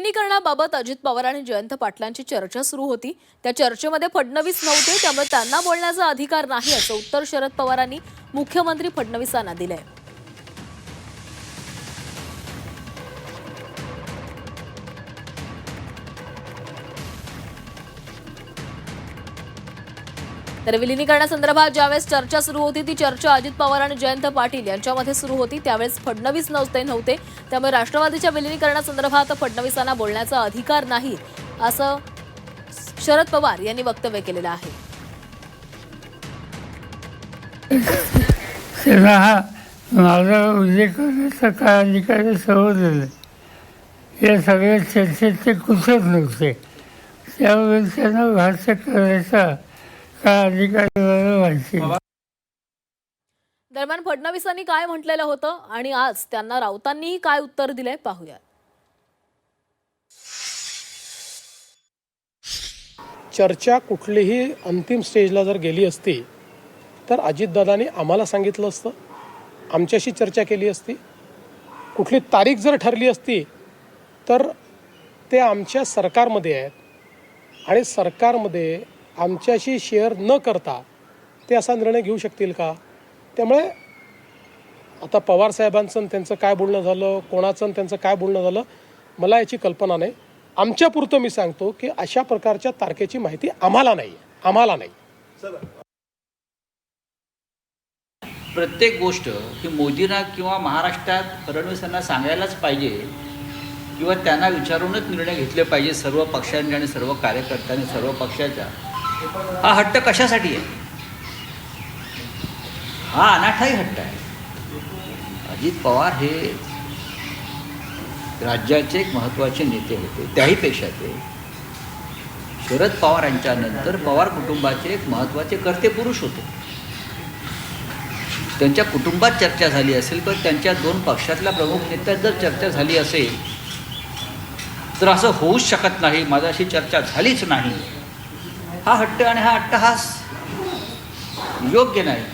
विलिनीकरणाबाबत अजित पवार आणि जयंत पाटलांची चर्चा सुरू होती। त्या चर्चेमध्ये फडणवीस नव्हते, त्यामुळे त्यांना बोलण्याचा अधिकार नाही असं उत्तर शरद पवारांनी मुख्यमंत्री फडणवीसांना दिलंय। तर विलिनीकरणासंदर्भात ज्यावेळेस चर्चा सुरू होती ती चर्चा अजित पवार आणि जयंत पाटील यांच्यामध्ये सुरू होती। त्यावेळेस फडणवीस नव्हते, त्यामुळे राष्ट्रवादीच्या विलिनीकरणासंदर्भात फडणवीसांना बोलण्याचा अधिकार नाही असं शरद पवार यांनी वक्तव्य केलेलं आहे। माझा उल्लेख करण्याचा काय अधिकार समजलं या सगळ्या चर्चेत ते कुठेच नव्हते, त्यामुळे त्यांना भाष्य करायचा काय अधिकार माहिती। दरम्यान फडणवीसांनी काय म्हटलेलं होतं आणि आज त्यांना राऊतांनीही काय उत्तर दिलंय पाहूया। चर्चा कुठलीही अंतिम स्टेजला जर गेली असती तर अजितदादांनी आम्हाला सांगितलं असतं, आमच्याशी चर्चा केली असती। कुठली तारीख जर ठरली असती तर ते आमच्या सरकारमध्ये आहेत आणि सरकारमध्ये आमच्याशी शेअर न करता ते असा निर्णय घेऊ शकतील का? त्यामुळे आता पवार साहेबांचं त्यांचं काय बोलणं झालं, कोणाचं त्यांचं काय बोलणं झालं मला याची कल्पना नाही। आमच्यापुरतं मी सांगतो की अशा प्रकारच्या तारखेची माहिती आम्हाला नाही। प्रत्येक गोष्ट ही मोदींना किंवा महाराष्ट्रात फडणवीसांना सांगायलाच पाहिजे किंवा त्यांना विचारूनच निर्णय घेतले पाहिजे सर्व पक्षांनी आणि सर्व कार्यकर्त्यांनी सर्व पक्षाच्या। हा हट्ट कशासाठी आहे? हा अनाठाही हट्ट आहे। अजित पवार हे राज्याचे एक महत्त्वाचे नेते होते, त्याहीपेक्षा ते शरद पवार यांच्यानंतर पवार कुटुंबाचे एक महत्त्वाचे कर्ते पुरुष होते। त्यांच्या कुटुंबात चर्चा झाली असेल किंवा त्यांच्या दोन पक्षातल्या प्रमुख नेत्यात जर चर्चा झाली असेल तर असं होऊच शकत नाही, माझ्याशी चर्चा झालीच नाही हा हट्ट आणि हा अट्टहास योग्य नाही।